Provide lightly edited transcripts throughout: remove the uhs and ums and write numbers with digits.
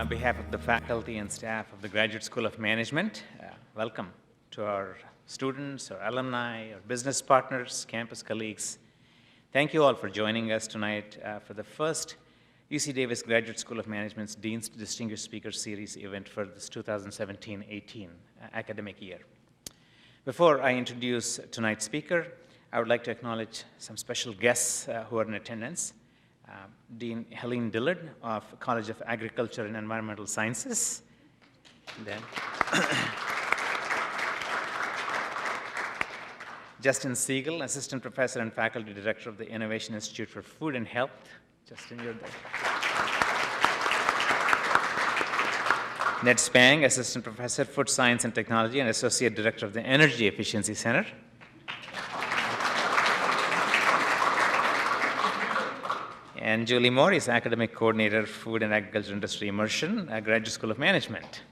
On behalf of the faculty and staff of the Graduate School of Management, welcome to our students, our alumni, our business partners, campus colleagues. Thank you all for joining us tonight for the first UC Davis Graduate School of Management's Dean's Distinguished Speaker Series event for this 2017-18 academic year. Before I introduce tonight's speaker, I would like to acknowledge some special guests who are in attendance. Dean Helene Dillard of College of Agriculture and Environmental Sciences. Then Justin Siegel, Assistant Professor and Faculty Director of the Innovation Institute for Food and Health. Justin, you're there. Ned Spang, Assistant Professor, Food Science and Technology and Associate Director of the Energy Efficiency Center. And Julie Moore is Academic Coordinator, Food and Agriculture Industry Immersion at Graduate School of Management.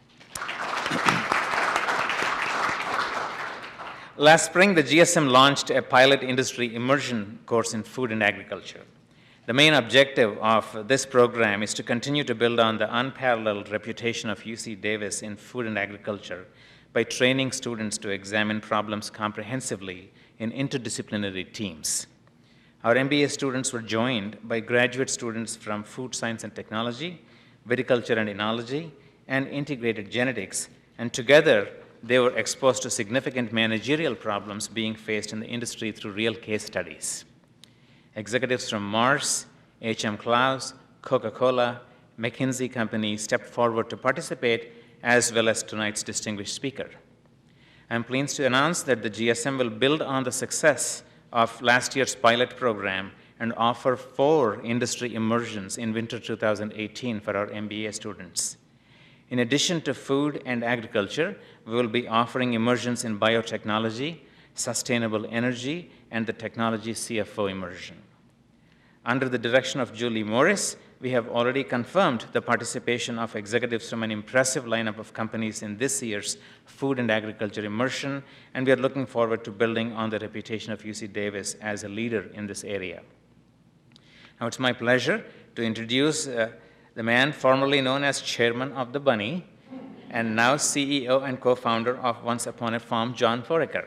Last spring, the GSM launched a pilot industry immersion course in food and agriculture. The main objective of this program is to continue to build on the unparalleled reputation of UC Davis in food and agriculture by training students to examine problems comprehensively in interdisciplinary teams. Our MBA students were joined by graduate students from food science and technology, viticulture and enology, and integrated genetics, and together they were exposed to significant managerial problems being faced in the industry through real case studies. Executives from Mars, H.M. Claus, Coca-Cola, McKinsey Company stepped forward to participate, as well as tonight's distinguished speaker. I'm pleased to announce that the GSM will build on the success of last year's pilot program and offer 4 industry immersions in winter 2018 for our MBA students. In addition to food and agriculture, we will be offering immersions in biotechnology, sustainable energy, and the technology CFO immersion. Under the direction of Julie Morris, we have already confirmed the participation of executives from an impressive lineup of companies in this year's food and agriculture immersion, and we are looking forward to building on the reputation of UC Davis as a leader in this area. Now it's my pleasure to introduce the man formerly known as Chairman of the Bunny, and now CEO and co-founder of Once Upon a Farm, John Foraker.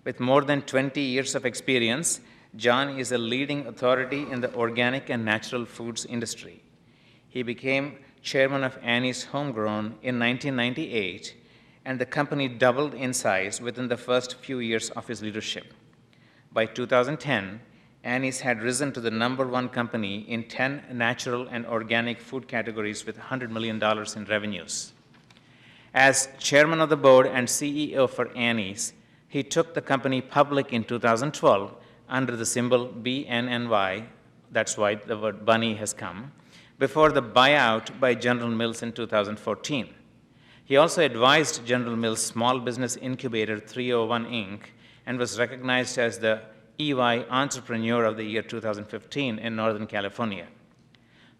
With more than 20 years of experience, John is a leading authority in the organic and natural foods industry. He became chairman of Annie's Homegrown in 1998, and the company doubled in size within the first few years of his leadership. By 2010, Annie's had risen to the #1 company in 10 natural and organic food categories with $100 million in revenues. As chairman of the board and CEO for Annie's, he took the company public in 2012 under the symbol BNNY, that's why the word bunny has come, before the buyout by General Mills in 2014. He also advised General Mills' Small Business Incubator 301 Inc. and was recognized as the EY Entrepreneur of the Year 2015 in Northern California.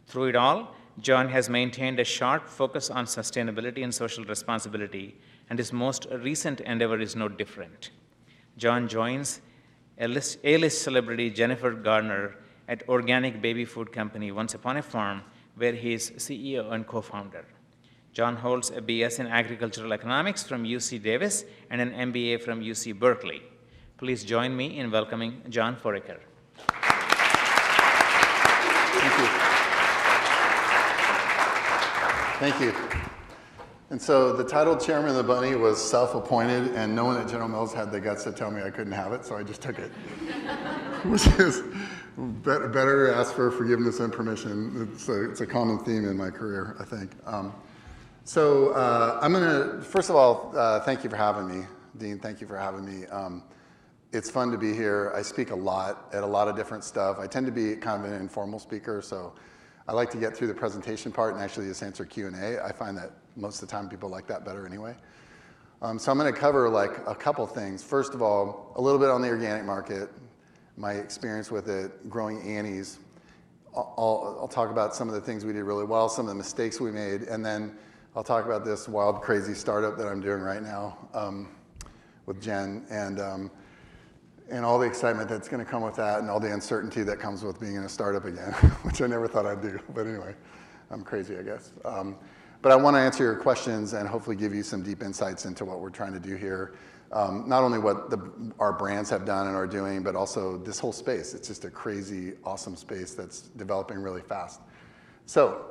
Through it all, John has maintained a sharp focus on sustainability and social responsibility, and his most recent endeavor is no different. John joins A-list celebrity Jennifer Garner at organic baby food company Once Upon a Farm, where he is CEO and co-founder. John holds a BS in agricultural economics from UC Davis and an MBA from UC Berkeley. Please join me in welcoming John Foraker. Thank you. Thank you. And so the title Chairman of the Bunny was self-appointed, and no one at General Mills had the guts to tell me I couldn't have it, so I just took it. Which is better to ask for forgiveness and permission. It's a common theme in my career, I think. I'm gonna, first of all, thank you for having me. Dean, thank you for having me. It's fun to be here. I speak a lot at a lot of different stuff. I tend to be kind of an informal speaker, so I like to get through the presentation part and actually just answer Q&A. I find that most of the time people like that better anyway. So I'm going to cover like a couple things. First of all, a little bit on the organic market, my experience with it, growing Annie's. I'll talk about some of the things we did really well, some of the mistakes we made, and then I'll talk about this wild, crazy startup that I'm doing right now with Jen, and all the excitement that's going to come with that, and all the uncertainty that comes with being in a startup again, which I never thought I'd do. But anyway, I'm crazy, I guess. But I want to answer your questions and hopefully give you some deep insights into what we're trying to do here. Not only what our brands have done and are doing, but also this whole space. It's just a crazy, awesome space that's developing really fast. So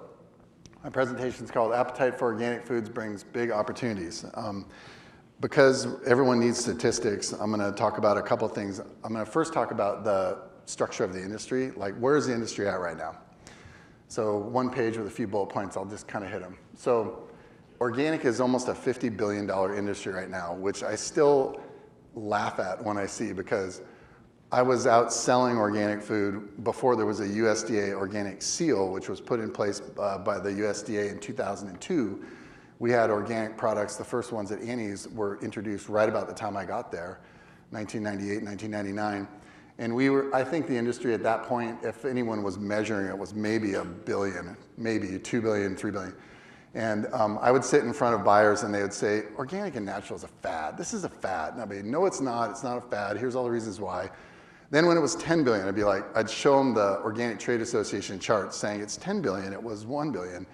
my presentation is called Appetite for Organic Foods Brings Big Opportunities. Because everyone needs statistics, I'm going to talk about a couple things. I'm going to first talk about the structure of the industry, like where is the industry at right now? So one page with a few bullet points, I'll just kind of hit them. So organic is almost a $50 billion industry right now, which I still laugh at when I see, because I was out selling organic food before there was a USDA organic seal, which was put in place by the USDA in 2002. We had organic products. The first ones at Annie's were introduced right about the time I got there, 1998, 1999. And I think the industry at that point, if anyone was measuring it, was maybe $1 billion, maybe $2 billion, $3 billion. And I would sit in front of buyers and they would say, organic and natural is a fad. This is a fad. And I'd be, no, it's not a fad. Here's all the reasons why. Then when it was 10 billion, I'd be like, I'd show them the Organic Trade Association chart saying it's 10 billion, it was 1 billion.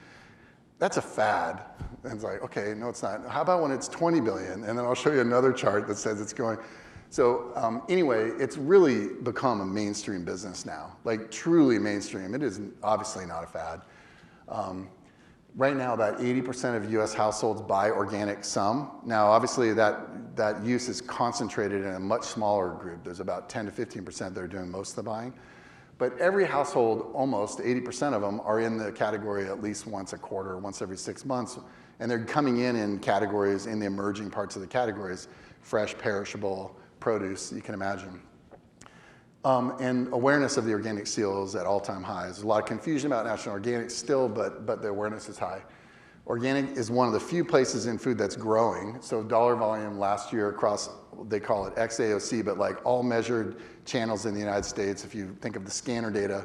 That's a fad. And it's like, okay, no, it's not. How about when it's 20 billion? And then I'll show you another chart that says it's going. So anyway, it's really become a mainstream business now, like truly mainstream. It is obviously not a fad. Right now, about 80% of US households buy organic some. Now, obviously, that use is concentrated in a much smaller group. There's about 10 to 15% that are doing most of the buying. But every household, almost 80% of them, are in the category at least once a quarter, once every 6 months. And they're coming in categories, in the emerging parts of the categories, fresh, perishable, produce, you can imagine. And awareness of the organic seal is at all-time highs. There's a lot of confusion about natural and organic still, but the awareness is high. Organic is one of the few places in food that's growing. So dollar volume last year across, they call it XAOC, but like all measured channels in the United States, if you think of the scanner data,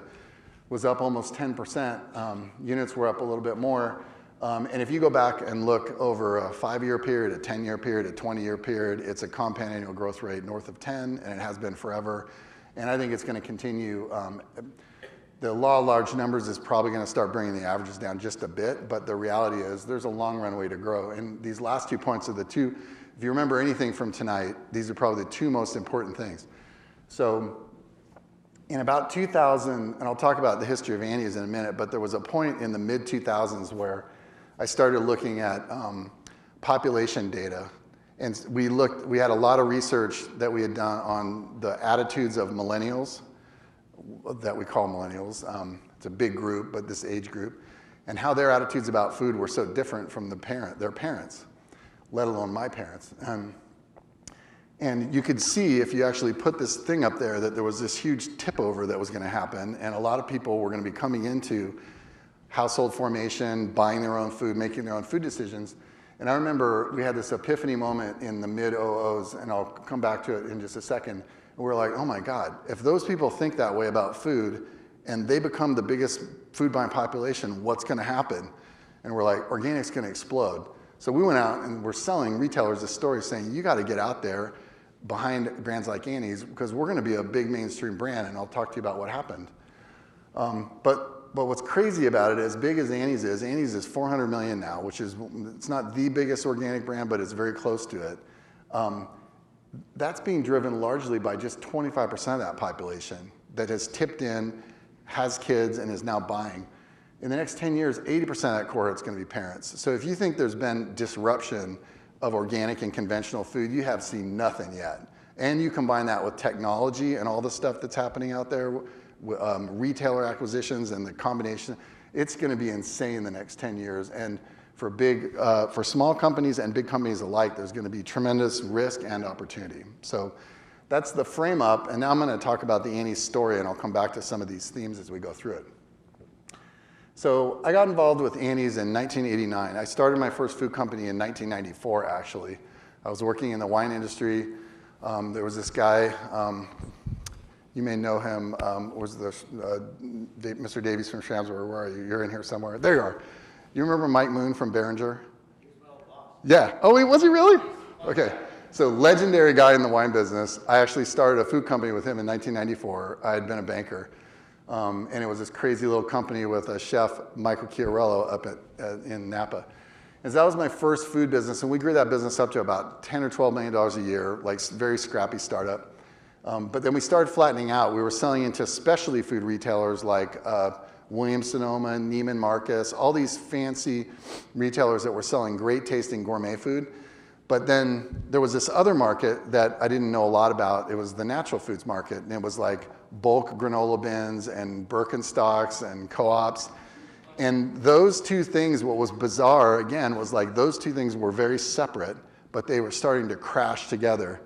was up almost 10%. Units were up a little bit more. And if you go back and look over a 5-year period, a 10-year period, a 20-year period, it's a compound annual growth rate north of 10, and it has been forever. And I think it's going to continue. The law of large numbers is probably going to start bringing the averages down just a bit, but the reality is there's a long runway to grow. And these last 2 points are the two, if you remember anything from tonight, these are probably the 2 most important things. So in about 2000, and I'll talk about the history of Annie's in a minute, but there was a point in the mid-2000s where I started looking at population data. And we had a lot of research that we had done on the attitudes of millennials, that we call millennials. It's a big group, but this age group, and how their attitudes about food were so different from their parents, let alone my parents. And you could see, if you actually put this thing up there, that there was this huge tip over that was going to happen, and a lot of people were going to be coming into household formation, buying their own food, making their own food decisions. And I remember we had this epiphany moment in the mid-00s, and I'll come back to it in just a second. And we're like, oh my God, if those people think that way about food and they become the biggest food buying population, what's going to happen? And we're like, organic's going to explode. So we went out and we're selling retailers this story saying, you got to get out there behind brands like Annie's because we're going to be a big mainstream brand, and I'll talk to you about what happened. But what's crazy about it, as big as Annie's is 400 million now, which is, it's not the biggest organic brand, but it's very close to it. That's being driven largely by just 25% of that population that has tipped in, has kids, and is now buying. In the next 10 years, 80% of that cohort is going to be parents. So if you think there's been disruption of organic and conventional food, you have seen nothing yet. And you combine that with technology and all the stuff that's happening out there, retailer acquisitions and the combination, it's going to be insane the next 10 years. And for small companies and big companies alike, there's going to be tremendous risk and opportunity. So that's the frame up. And now I'm going to talk about the Annie's story, and I'll come back to some of these themes as we go through it. So I got involved with Annie's in 1989. I started my first food company in 1994, actually. I was working in the wine industry. There was this guy, you may know him, Mr. Davies from Shamsburg. Where are you? You're in here somewhere. There you are. You remember Mike Moon from Behringer? Yeah. Oh, was he really? Okay. So legendary guy in the wine business. I actually started a food company with him in 1994. I had been a banker. And it was this crazy little company with a chef, Michael Chiarello, up in Napa. And so that was my first food business, and we grew that business up to about $10 or $12 million a year, like very scrappy startup. But then we started flattening out. We were selling into specialty food retailers like Williams-Sonoma, Neiman Marcus, all these fancy retailers that were selling great tasting gourmet food. But then there was this other market that I didn't know a lot about. It was the natural foods market, and it was like bulk granola bins and Birkenstocks and co-ops. And those two things, what was bizarre, again, was like those two things were very separate, but they were starting to crash together.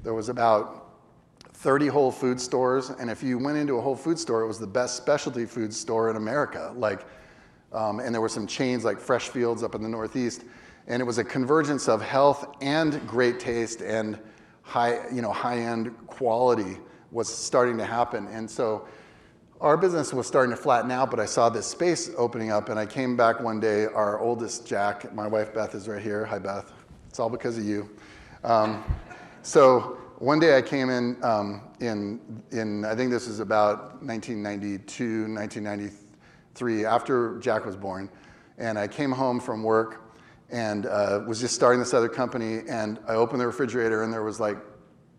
There was about 30 Whole Food stores, and if you went into a Whole Food store, it was the best specialty food store in America. And there were some chains like Fresh Fields up in the Northeast, and it was a convergence of health and great taste and high-end quality was starting to happen. And so our business was starting to flatten out, but I saw this space opening up, and I came back one day. Our oldest, Jack, my wife Beth is right here. Hi, Beth. It's all because of you. So one day I came in, I think this is about 1992, 1993, after Jack was born, and I came home from work and was just starting this other company, and I opened the refrigerator, and there was like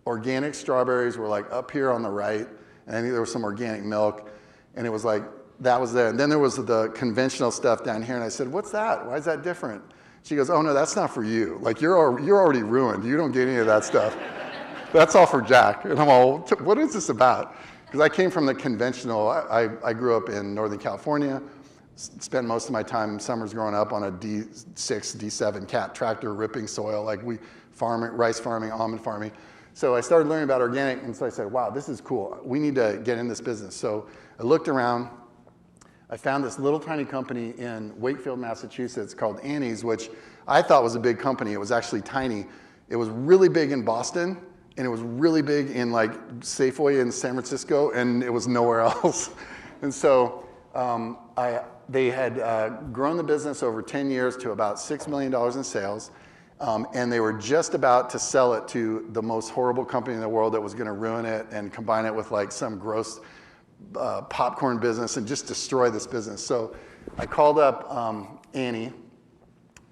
organic strawberries were like up here on the right, and I think there was some organic milk, and it was like, that was there. And then there was the conventional stuff down here, and I said, what's that? Why is that different? She goes, oh no, that's not for you. Like you're already ruined. You don't get any of that stuff. That's all for Jack. And I'm all, what is this about? Because I came from the conventional, I grew up in Northern California, spent most of my time summers growing up on a D6, D7 cat tractor ripping soil, like rice farming, almond farming. So I started learning about organic, and so I said, wow, this is cool. We need to get in this business. So I looked around. I found this little tiny company in Wakefield, Massachusetts called Annie's, which I thought was a big company. It was actually tiny. It was really big in Boston, and it was really big in like Safeway in San Francisco, and it was nowhere else. And so they had grown the business over 10 years to about $6 million in sales. And they were just about to sell it to the most horrible company in the world that was going to ruin it and combine it with like some gross popcorn business and just destroy this business. So I called up Annie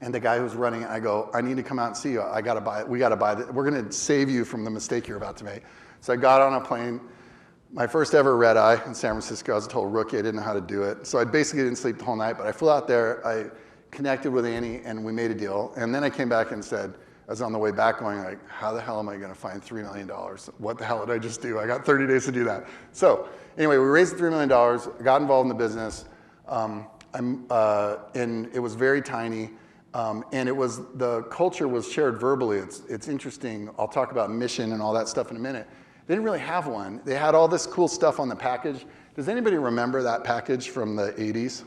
and the guy who was running it. I go, I need to come out and see you. I got to buy it. We got to buy it. We're going to save you from the mistake you're about to make. So I got on a plane. My first ever red-eye in San Francisco. I was a total rookie. I didn't know how to do it. So I basically didn't sleep the whole night, but I flew out there. I connected with Annie, and we made a deal. And then I came back and said, I was on the way back going like, how the hell am I going to find $3 million? What the hell did I just do? I got 30 days to do that. So anyway, we raised $3 million, got involved in the business, and it was very tiny. And the culture was shared verbally. It's interesting. I'll talk about mission and all that stuff in a minute. They didn't really have one. They had all this cool stuff on the package. Does anybody remember that package from the 80s?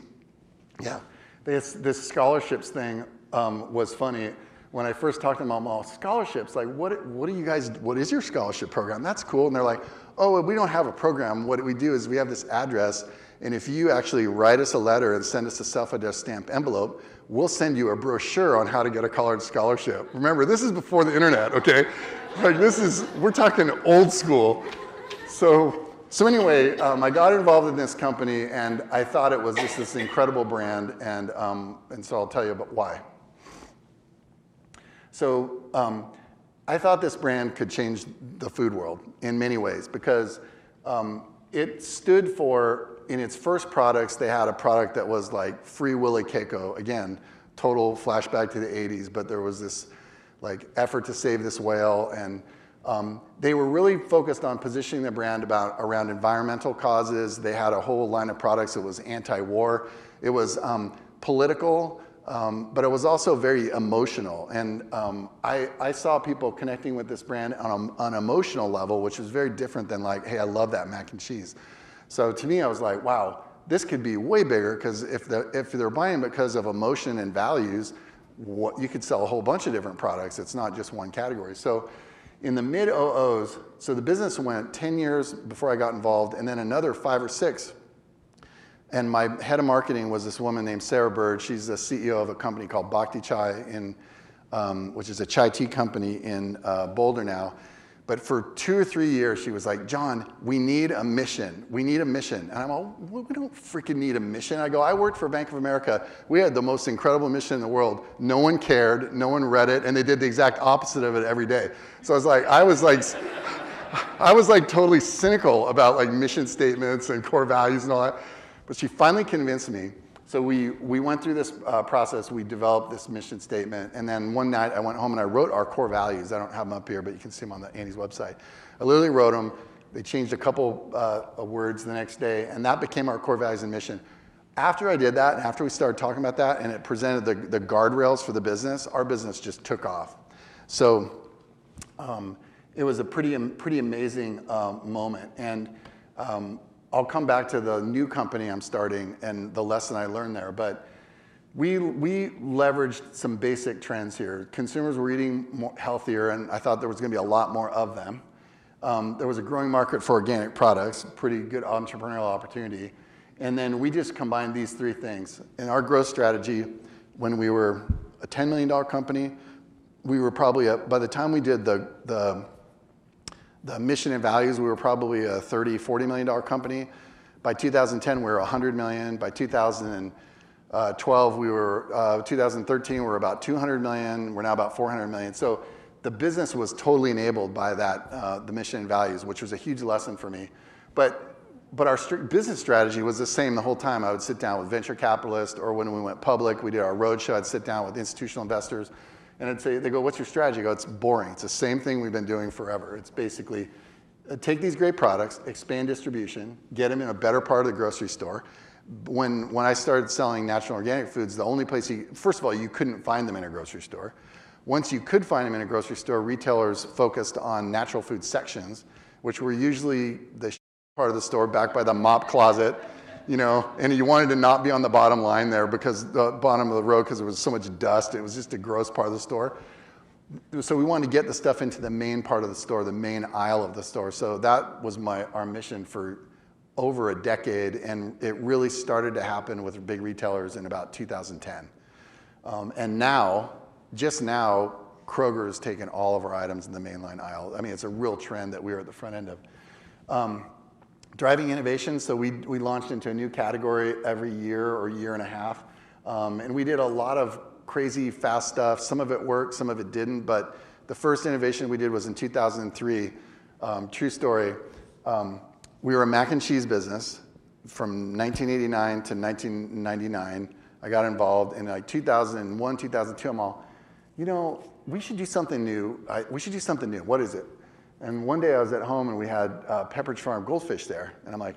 Yeah. This scholarships thing was funny. When I first talked to them, I'm all, scholarships, like what is your scholarship program? That's cool. And they're like, oh, we don't have a program. What we do is we have this address, and if you actually write us a letter and send us a self-addressed stamp envelope, we'll send you a brochure on how to get a college scholarship. Remember, this is before the internet, okay? Like we're talking old school. So anyway, I got involved in this company, and I thought it was just this incredible brand, and so I'll tell you about why. So I thought this brand could change the food world in many ways because it stood for, in its first products, they had a product that was like Free Willy Keiko. Again, total flashback to the 80s, but there was this like effort to save this whale, and they were really focused on positioning the brand around environmental causes. They had a whole line of products that was anti-war. It was political, but it was also very emotional. And I saw people connecting with this brand on an emotional level, which was very different than like, hey, I love that mac and cheese. So to me, I was like, wow, this could be way bigger, because if they're buying because of emotion and values, you could sell a whole bunch of different products. It's not just one category. So in the mid-00s, so the business went 10 years before I got involved, and then another 5 or 6. And my head of marketing was this woman named Sarah Bird. She's the CEO of a company called Bhakti Chai, which is a chai tea company in Boulder now. But for 2 or 3 years, she was like, John, we need a mission. We need a mission. And I'm all, well, we don't freaking need a mission. I go, I worked for Bank of America. We had the most incredible mission in the world. No one cared. No one read it. And they did the exact opposite of it every day. So I was like totally cynical about like mission statements and core values and all that. But she finally convinced me. So we went through this process. We developed this mission statement. And then one night I went home and I wrote our core values. I don't have them up here, but you can see them on Andy's website. I literally wrote them. They changed a couple of words the next day, and that became our core values and mission. After I did that, and after we started talking about that, and it presented the guardrails for the business, our business just took off. So it was a pretty amazing moment. And I'll come back to the new company I'm starting and the lesson I learned there. But we leveraged some basic trends here. Consumers were eating more healthier, and I thought there was going to be a lot more of them. There was a growing market for organic products, pretty good entrepreneurial opportunity. And then we just combined these three things. In our growth strategy, when we were a $10 million company, we were probably, by the time we did the mission and values, we were probably a $30, $40 million company. By 2010, we were $100 million. By 2012, 2013, we were about $200 million. We're now about $400 million. So the business was totally enabled by that, the mission and values, which was a huge lesson for me. But our business strategy was the same the whole time. I would sit down with venture capitalists, or when we went public, we did our roadshow, I'd sit down with institutional investors. And I'd say, they go, what's your strategy? I go, it's boring. It's the same thing we've been doing forever. It's basically take these great products, expand distribution, get them in a better part of the grocery store. When I started selling natural and organic foods, the only place first of all, you couldn't find them in a grocery store. Once you could find them in a grocery store, retailers focused on natural food sections, which were usually the part of the store back by the mop closet. And you wanted to not be on the bottom line there because the bottom of the row, because there was so much dust. It was just a gross part of the store. So we wanted to get the stuff into the main part of the store, the main aisle of the store. So that was our mission for over a decade, and it really started to happen with big retailers in about 2010. And now, just now, Kroger has taken all of our items in the mainline aisle. I mean, it's a real trend that we're at the front end of. Driving innovation, so we launched into a new category every year or year and a half. And we did a lot of crazy fast stuff. Some of it worked, some of it didn't. But the first innovation we did was in 2003. True story. We were a mac and cheese business from 1989 to 1999. I got involved in like 2001, 2002. I'm all, we should do something new. We should do something new. What is it? And one day I was at home and we had Pepperidge Farm goldfish there. And I'm like,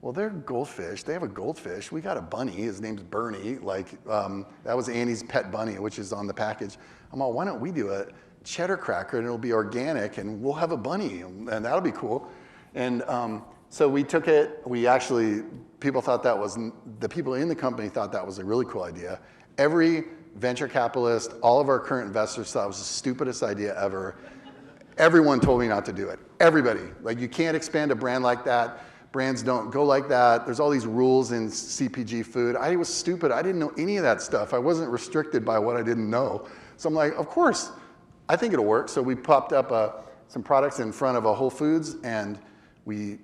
well, they're goldfish. They have a goldfish. We got a bunny. His name's Bernie. That was Annie's pet bunny, which is on the package. I'm all, why don't we do a cheddar cracker and it'll be organic and we'll have a bunny and that'll be cool. And so we took it. The people in the company thought that was a really cool idea. Every venture capitalist, all of our current investors thought it was the stupidest idea ever. Everyone told me not to do it. Everybody. You can't expand a brand like that. Brands don't go like that. There's all these rules in CPG food. I was stupid. I didn't know any of that stuff. I wasn't restricted by what I didn't know. So I'm like, of course, I think it'll work. So we popped up some products in front of a Whole Foods, and we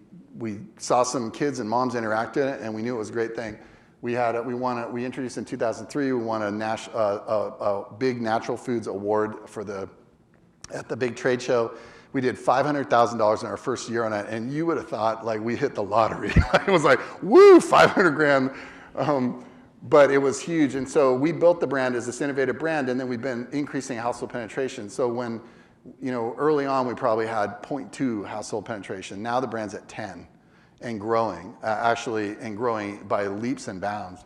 saw some kids and moms interact in it, and we knew it was a great thing. We introduced in 2003. We won a big natural foods award at the big trade show. We did $500,000 in our first year on it, and you would have thought we hit the lottery. It was like, woo, 500 grand. But it was huge, and so we built the brand as this innovative brand, and then we've been increasing household penetration. So when, early on we probably had 0.2 household penetration. Now the brand's at 10 and growing, and growing by leaps and bounds.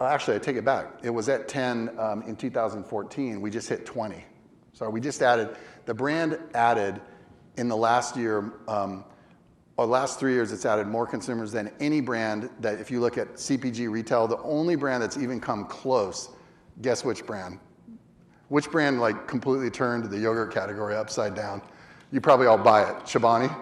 Actually, I take it back. It was at 10 in 2014. We just hit 20. So the brand added in the last year, or last 3 years, it's added more consumers than any brand that, if you look at CPG retail, the only brand that's even come close, guess which brand? Which brand completely turned the yogurt category upside down? You probably all buy it, Chobani.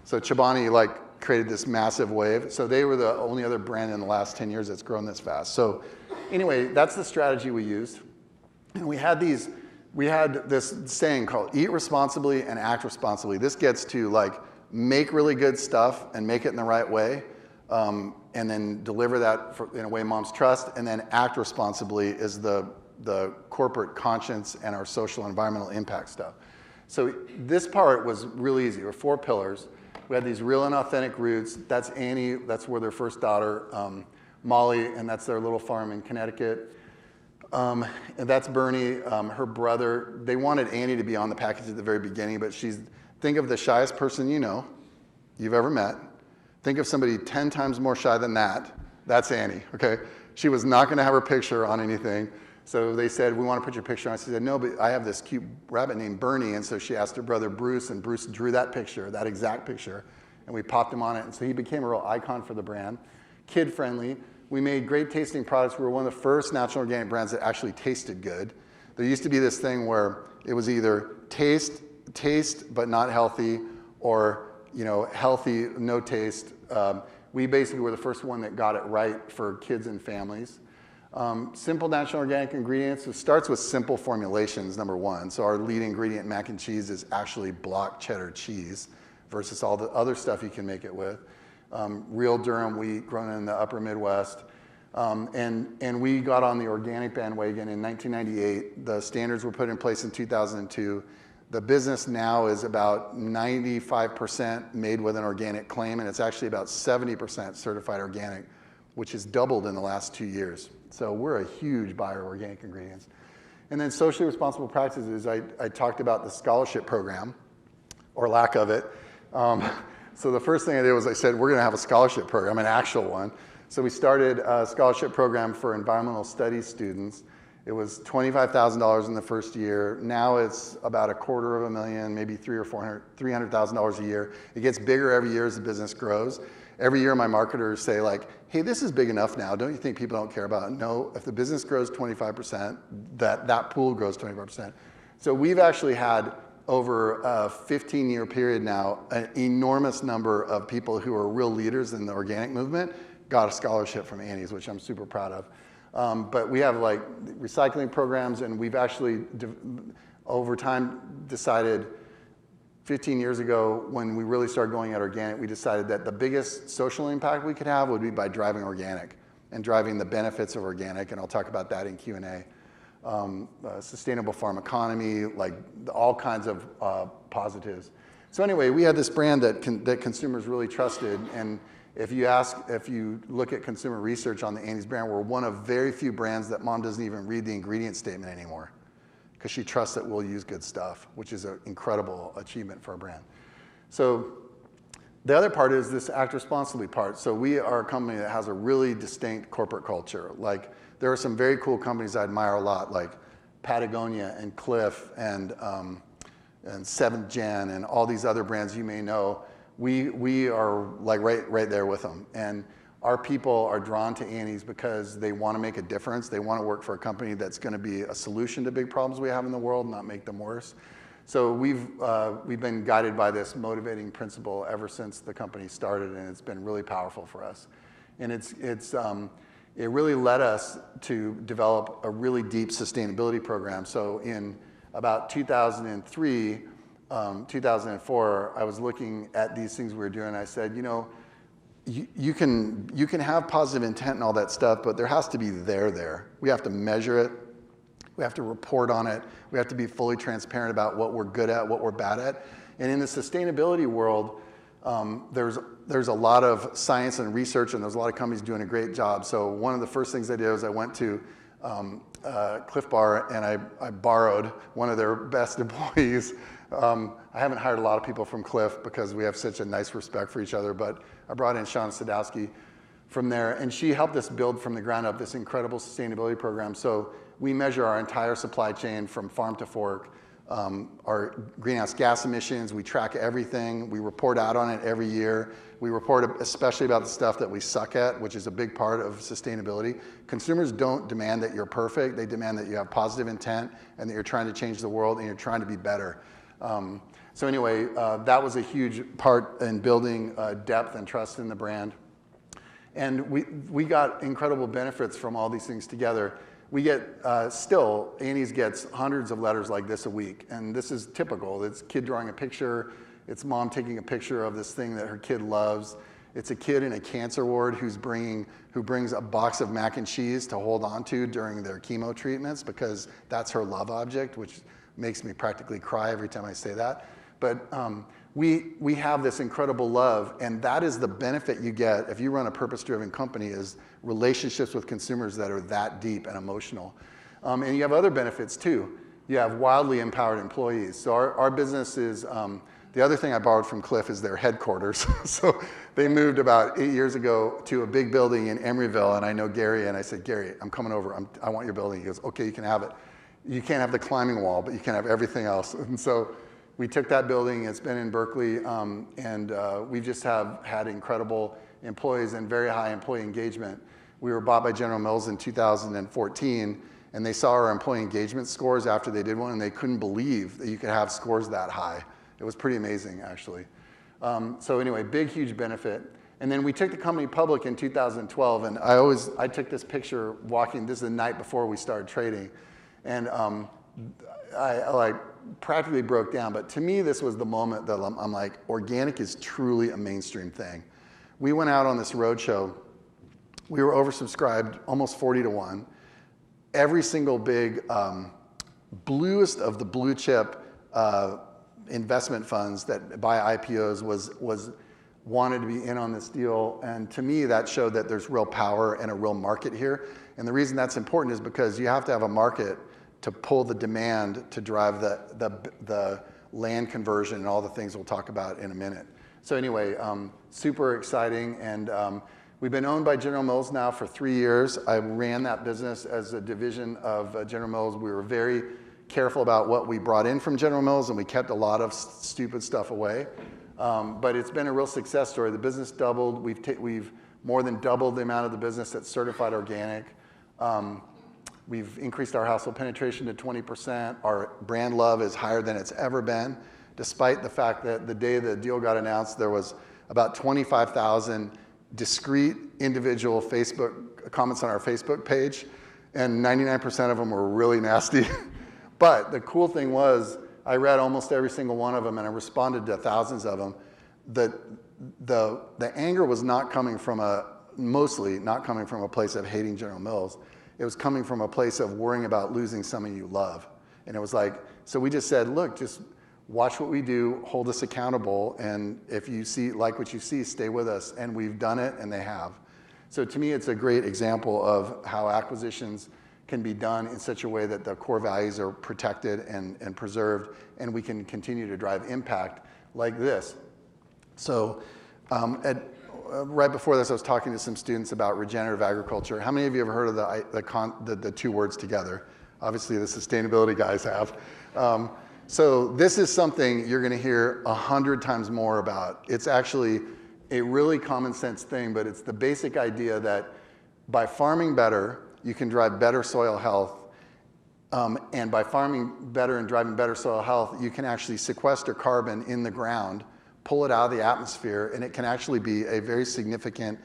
So Chobani created this massive wave. So they were the only other brand in the last 10 years that's grown this fast. So anyway, that's the strategy we used. And we had these we had this saying called eat responsibly and act responsibly. This gets to like make really good stuff and make it in the right way, and then deliver that in a way moms trust, and then act responsibly is the corporate conscience and our social and environmental impact stuff. So this part was really easy. There were 4 pillars. We had these real and authentic roots. That's Annie, that's where their first daughter, Molly, and that's their little farm in Connecticut. And that's Bernie, her brother. They wanted Annie to be on the package at the very beginning, but think of the shyest person you've ever met. Think of somebody 10 times more shy than that. That's Annie, okay? She was not gonna have her picture on anything. So they said, we want to put your picture on. I said, no, but I have this cute rabbit named Bernie. And so she asked her brother Bruce, and Bruce drew that picture, that exact picture, and we popped him on it. And so he became a real icon for the brand. Kid friendly. We made great tasting products. We were one of the first natural organic brands that actually tasted good. There used to be this thing where it was either taste but not healthy, or healthy, no taste. We basically were the first one that got it right for kids and families. Simple natural organic ingredients. It starts with simple formulations, number 1. So our lead ingredient, mac and cheese, is actually block cheddar cheese versus all the other stuff you can make it with. Real Durham wheat grown in the upper Midwest. And we got on the organic bandwagon in 1998. The standards were put in place in 2002. The business now is about 95% made with an organic claim, and it's actually about 70% certified organic, which has doubled in the last 2 years. So we're a huge buyer of organic ingredients. And then socially responsible practices, I talked about the scholarship program, or lack of it. So the first thing I did was I said, we're gonna have a scholarship program, an actual one. So we started a scholarship program for environmental studies students. It was $25,000 in the first year. Now it's about $250,000, maybe $300,000 a year. It gets bigger every year as the business grows. Every year my marketers say like, hey, this is big enough now. Don't you think people don't care about it? No, if the business grows 25%, that pool grows 25%. So we've actually had over a 15-year period now, an enormous number of people who are real leaders in the organic movement got a scholarship from Annie's, which I'm super proud of. But we have like recycling programs, and we've actually, over time, decided 15 years ago, when we really started going at organic, we decided that the biggest social impact we could have would be by driving organic and driving the benefits of organic, and I'll talk about that in Q&A. Sustainable farm economy, like all kinds of positives. So anyway, we had this brand that consumers really trusted, and if you look at consumer research on the Annie's brand, we're one of very few brands that mom doesn't even read the ingredient statement anymore, because she trusts that we'll use good stuff, which is an incredible achievement for a brand. So the other part is this act responsibly part. So we are a company that has a really distinct corporate culture. Like there are some very cool companies I admire a lot, like Patagonia and Cliff and Seventh Gen and all these other brands you may know. We are like right there with them. And our people are drawn to Annie's because they want to make a difference. They want to work for a company that's going to be a solution to big problems we have in the world, not make them worse. So we've been guided by this motivating principle ever since the company started, and it's been really powerful for us. And it really led us to develop a really deep sustainability program. So in about 2003, 2004, I was looking at these things we were doing, and I said, you can have positive intent and all that stuff, but there has to be there. We have to measure it. We have to report on it. We have to be fully transparent about what we're good at, what we're bad at. And in the sustainability world, there's a lot of science and research, and there's a lot of companies doing a great job. So one of the first things I did was I went to Cliff Bar, and I borrowed one of their best employees. I haven't hired a lot of people from Cliff because we have such a nice respect for each other, but I brought in Shawn Sadowski from there, and she helped us build from the ground up this incredible sustainability program. So we measure our entire supply chain from farm to fork, our greenhouse gas emissions, we track everything, we report out on it every year. We report especially about the stuff that we suck at, which is a big part of sustainability. Consumers don't demand that you're perfect, they demand that you have positive intent and that you're trying to change the world and you're trying to be better. So anyway, that was a huge part in building depth and trust in the brand. And we got incredible benefits from all these things together. we get, still, Annie's gets hundreds of letters like this a week. And this is typical. It's kid drawing a picture. It's mom taking a picture of this thing that her kid loves. It's a kid in a cancer ward who brings a box of mac and cheese to hold on to during their chemo treatments because that's her love object, which makes me practically cry every time I say that. But we have this incredible love, and that is the benefit you get if you run a purpose-driven company, is relationships with consumers that are that deep and emotional. And you have other benefits too. You have wildly empowered employees. So our business is, the other thing I borrowed from Cliff is their headquarters. So they moved about 8 years ago to a big building in Emeryville, and I know Gary, and I said, Gary, I'm coming over, I want your building. He goes, okay, you can have it. You can't have the climbing wall, but you can have everything else. And so we took that building, it's been in Berkeley, and we just have had incredible employees and very high employee engagement. We were bought by General Mills in 2014, and they saw our employee engagement scores after they did one, and they couldn't believe that you could have scores that high. It was pretty amazing, actually. So anyway, big, huge benefit. And then we took the company public in 2012, and I took this picture walking, this is the night before we started trading, and I like practically broke down, but to me this was the moment that I'm like, organic is truly a mainstream thing. We went out on this roadshow, we were oversubscribed, almost 40 to 1. Every single big, bluest of the blue chip investment funds that buy IPOs wanted to be in on this deal, and to me that showed that there's real power and a real market here. And the reason that's important is because you have to have a market to pull the demand to drive the land conversion and all the things we'll talk about in a minute. So anyway, super exciting, and we've been owned by General Mills now for 3 years. I ran that business as a division of General Mills. We were very careful about what we brought in from General Mills, and we kept a lot of stupid stuff away. But it's been a real success story. The business doubled. We've more than doubled the amount of the business that's certified organic. We've increased our household penetration to 20%. Our brand love is higher than it's ever been, despite the fact that the day the deal got announced, there was about 25,000 discrete individual Facebook comments on our Facebook page, and 99% of them were really nasty. But the cool thing was, I read almost every single one of them, and I responded to thousands of them. The anger was mostly not coming from a place of hating General Mills. It was coming from a place of worrying about losing someone you love. And it was like, so we just said, look, just watch what we do, hold us accountable, and if you like what you see, stay with us. And we've done it, and they have. So to me, it's a great example of how acquisitions can be done in such a way that the core values are protected and preserved, and we can continue to drive impact like this. So right before this, I was talking to some students about regenerative agriculture. How many of you have heard of the two words together? Obviously, the sustainability guys have. So this is something you're going to hear 100 times more about. It's actually a really common sense thing, but it's the basic idea that by farming better, you can drive better soil health. And by farming better and driving better soil health, you can actually sequester carbon in the ground, pull it out of the atmosphere, and it can actually be a very significant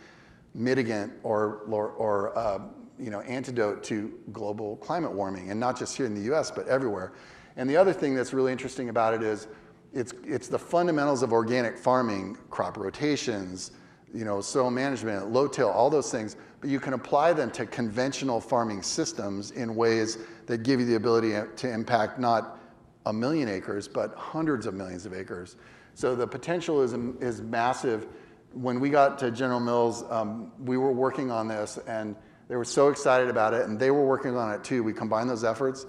mitigant or antidote to global climate warming, and not just here in the US, but everywhere. And the other thing that's really interesting about it is it's the fundamentals of organic farming, crop rotations, soil management, low-till, all those things, but you can apply them to conventional farming systems in ways that give you the ability to impact not 1 million acres, but hundreds of millions of acres. So the potential is massive. When we got to General Mills, we were working on this, and they were so excited about it, and they were working on it too. We combined those efforts.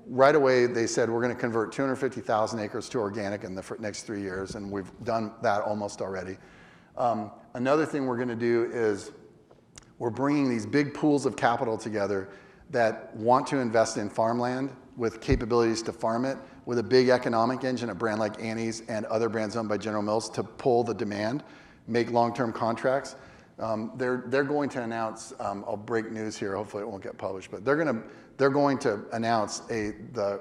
Right away, they said, we're going to convert 250,000 acres to organic in the next 3 years, and we've done that almost already. Another thing we're going to do is we're bringing these big pools of capital together that want to invest in farmland with capabilities to farm it, with a big economic engine, a brand like Annie's and other brands owned by General Mills, to pull the demand, make long-term contracts. They're going to announce, I'll break news here, hopefully it won't get published, but they're going to announce the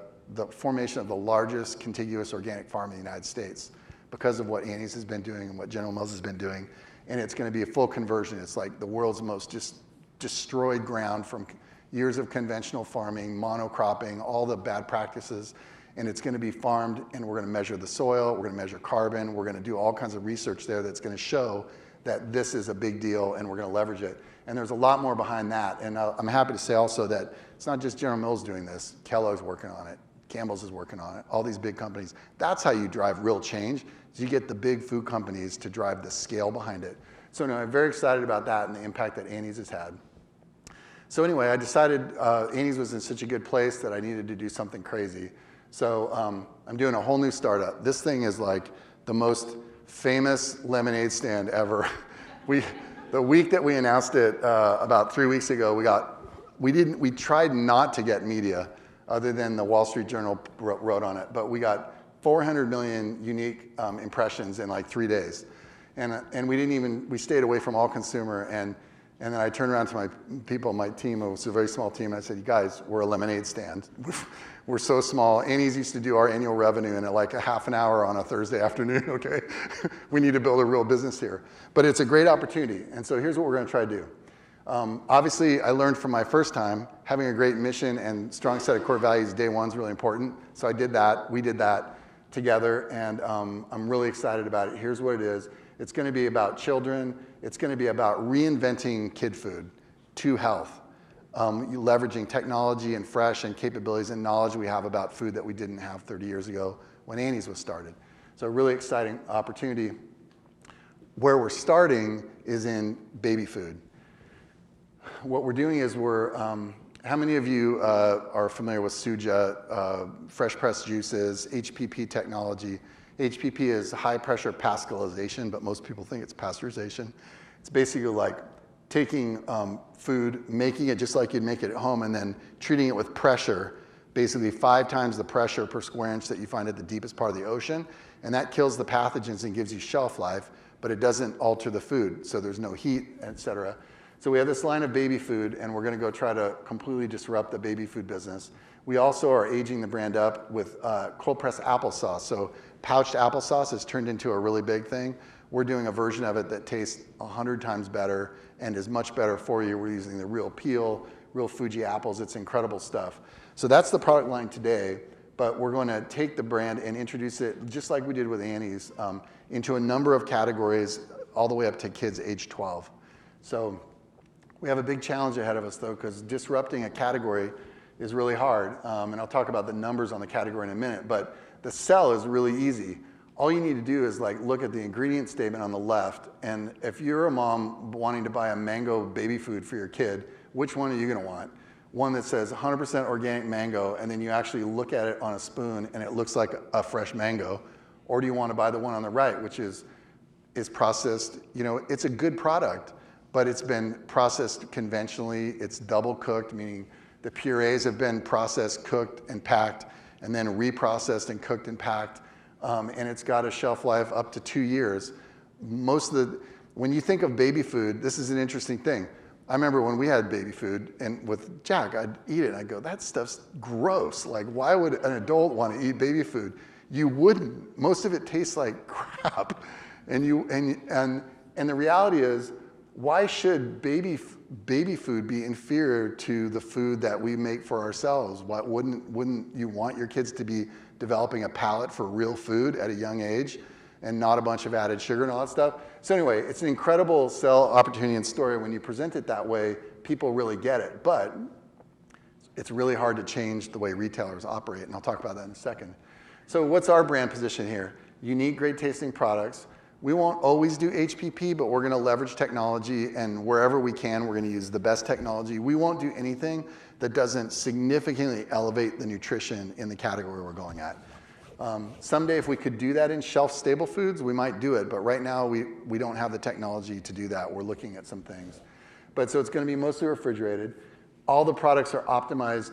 formation of the largest contiguous organic farm in the United States because of what Annie's has been doing and what General Mills has been doing. And it's going to be a full conversion. It's like the world's most just destroyed ground from years of conventional farming, monocropping, all the bad practices, and it's going to be farmed, and we're going to measure the soil, we're going to measure carbon, we're going to do all kinds of research there that's going to show that this is a big deal, and we're going to leverage it. And there's a lot more behind that, and I'm happy to say also that it's not just General Mills doing this. Kellogg's working on it. Campbell's is working on it. All these big companies. That's how you drive real change, is you get the big food companies to drive the scale behind it. So anyway, I'm very excited about that and the impact that Annie's has had. So anyway, I decided Annie's was in such a good place that I needed to do something crazy. So I'm doing a whole new startup. This thing is like the most famous lemonade stand ever. The week that we announced it, about 3 weeks ago, we tried not to get media other than the Wall Street Journal wrote on it, but we got 400 million unique impressions in like 3 days. And we stayed away from all consumer, and then I turned around to my people, my team, it was a very small team, and I said, you guys, we're a lemonade stand. We're so small. Annie's used to do our annual revenue in like a half an hour on a Thursday afternoon, okay? We need to build a real business here. But it's a great opportunity, and so here's what we're gonna try to do. Obviously, I learned from my first time, having a great mission and strong set of core values day one is really important. So I did that, we did that together, and I'm really excited about it. Here's what it is. It's gonna be about children. It's gonna be about reinventing kid food to health. Leveraging technology and fresh and capabilities and knowledge we have about food that we didn't have 30 years ago when Annie's was started. So a really exciting opportunity. Where we're starting is in baby food. What we're doing is how many of you are familiar with Suja, fresh pressed juices, HPP technology? HPP is high pressure pascalization, but most people think it's pasteurization. It's basically like taking food, making it just like you'd make it at home, and then treating it with pressure, basically 5 times the pressure per square inch that you find at the deepest part of the ocean. And that kills the pathogens and gives you shelf life, but it doesn't alter the food, so there's no heat, et cetera. So we have this line of baby food, and we're gonna go try to completely disrupt the baby food business. We also are aging the brand up with cold pressed applesauce. So pouched applesauce has turned into a really big thing. We're doing a version of it that tastes 100 times better and is much better for you. We're using the real peel, real Fuji apples. It's incredible stuff. So that's the product line today, but we're going to take the brand and introduce it, just like we did with Annie's, into a number of categories all the way up to kids age 12. So we have a big challenge ahead of us, though, because disrupting a category is really hard. And I'll talk about the numbers on the category in a minute, but the sell is really easy. All you need to do is like look at the ingredient statement on the left, and if you're a mom wanting to buy a mango baby food for your kid, which one are you gonna want? One that says 100% organic mango, and then you actually look at it on a spoon and it looks like a fresh mango, or do you want to buy the one on the right, which is processed? You know, it's a good product, but it's been processed conventionally. It's double cooked, meaning the purees have been processed, cooked, and packed, and then reprocessed and cooked and packed. And it's got a shelf life up to 2 years. When you think of baby food, this is an interesting thing. I remember when we had baby food, and with Jack, I'd eat it, and I'd go, that stuff's gross. Like, why would an adult want to eat baby food? You wouldn't. Most of it tastes like crap. And the reality is, why should baby food be inferior to the food that we make for ourselves? Why wouldn't you want your kids to be developing a palate for real food at a young age and not a bunch of added sugar and all that stuff? So anyway, it's an incredible sell opportunity and story. When you present it that way, people really get it. But it's really hard to change the way retailers operate, and I'll talk about that in a second. So what's our brand position here? Unique, great tasting products. We won't always do HPP, but we're gonna leverage technology, and wherever we can, we're gonna use the best technology. We won't do anything that doesn't significantly elevate the nutrition in the category we're going at. Someday, if we could do that in shelf-stable foods, we might do it, but right now, we don't have the technology to do that. We're looking at some things. So it's gonna be mostly refrigerated. All the products are optimized